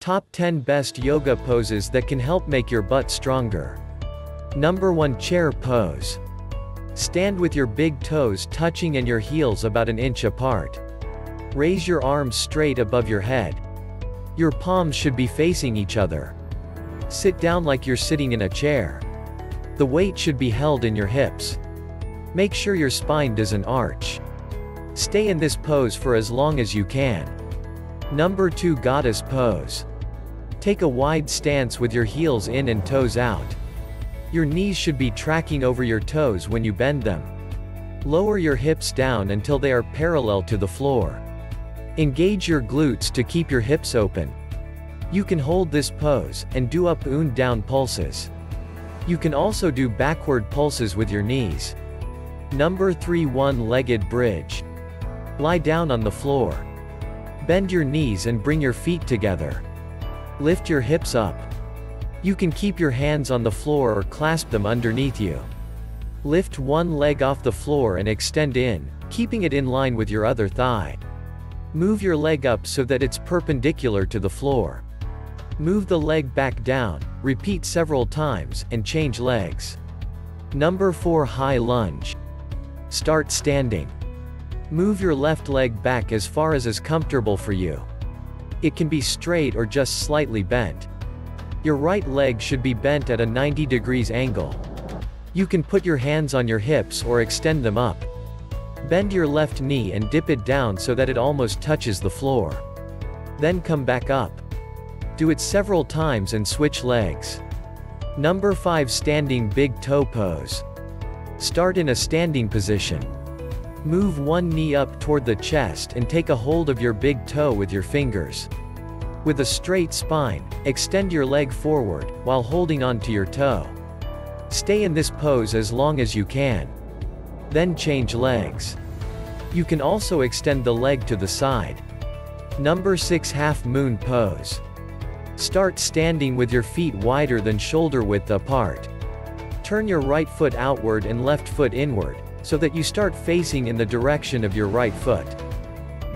Top 10 Best Yoga Poses that can help make your butt stronger. Number 1 Chair Pose. Stand with your big toes touching and your heels about an inch apart. Raise your arms straight above your head. Your palms should be facing each other. Sit down like you're sitting in a chair. The weight should be held in your hips. Make sure your spine doesn't arch. Stay in this pose for as long as you can. Number 2 Goddess Pose. Take a wide stance with your heels in and toes out. Your knees should be tracking over your toes when you bend them. Lower your hips down until they are parallel to the floor. Engage your glutes to keep your hips open. You can hold this pose, and do up and down pulses. You can also do backward pulses with your knees. Number 3 One-legged Bridge. Lie down on the floor. Bend your knees and bring your feet together. Lift your hips up. You can keep your hands on the floor or clasp them underneath you. Lift one leg off the floor and extend in, keeping it in line with your other thigh. Move your leg up so that it's perpendicular to the floor. Move the leg back down, repeat several times, and change legs. Number 4 High Lunge. Start standing. Move your left leg back as far as is comfortable for you. It can be straight or just slightly bent. Your right leg should be bent at a 90 degrees angle. You can put your hands on your hips or extend them up. Bend your left knee and dip it down so that it almost touches the floor. Then come back up. Do it several times and switch legs. Number 5 Standing Big Toe Pose. Start in a standing position. Move one knee up toward the chest and take a hold of your big toe with your fingers. With a straight spine, extend your leg forward, while holding on to your toe. Stay in this pose as long as you can. Then change legs. You can also extend the leg to the side. Number 6 Half-moon Pose. Start standing with your feet wider than shoulder width apart. Turn your right foot outward and left foot inward, so that you start facing in the direction of your right foot.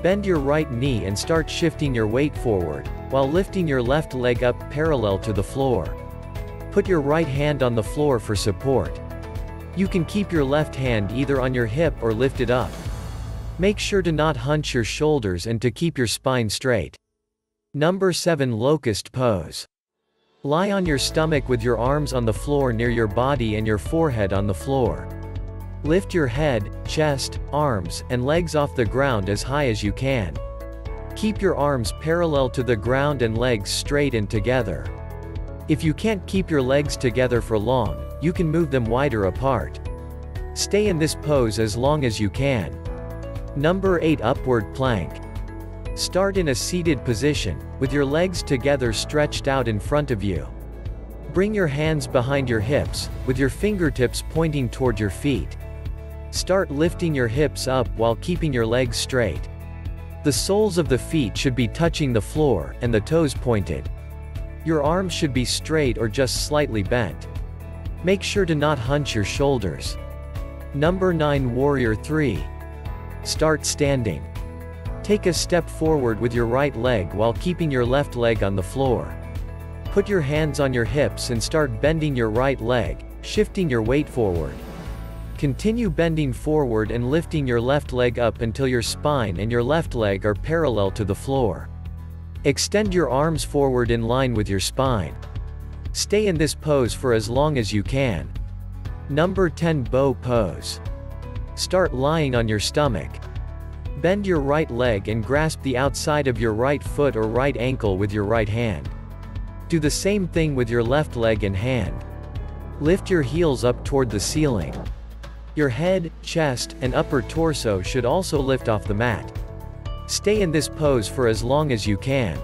Bend your right knee and start shifting your weight forward, while lifting your left leg up parallel to the floor. Put your right hand on the floor for support. You can keep your left hand either on your hip or lift it up. Make sure to not hunch your shoulders and to keep your spine straight. Number 7 Locust Pose. Lie on your stomach with your arms on the floor near your body and your forehead on the floor. Lift your head, chest, arms, and legs off the ground as high as you can. Keep your arms parallel to the ground and legs straight and together. If you can't keep your legs together for long, you can move them wider apart. Stay in this pose as long as you can. Number 8 Upward Plank. Start in a seated position, with your legs together stretched out in front of you. Bring your hands behind your hips, with your fingertips pointing toward your feet. Start lifting your hips up while keeping your legs straight. The soles of the feet should be touching the floor, and the toes pointed. Your arms should be straight or just slightly bent. Make sure to not hunch your shoulders. Number 9 Warrior III. Start standing. Take a step forward with your right leg while keeping your left leg on the floor. Put your hands on your hips and start bending your right leg, shifting your weight forward. Continue bending forward and lifting your left leg up until your spine and your left leg are parallel to the floor. Extend your arms forward in line with your spine. Stay in this pose for as long as you can. Number 10 Bow Pose. Start lying on your stomach. Bend your right leg and grasp the outside of your right foot or right ankle with your right hand. Do the same thing with your left leg and hand. Lift your heels up toward the ceiling. Your head, chest, and upper torso should also lift off the mat. Stay in this pose for as long as you can.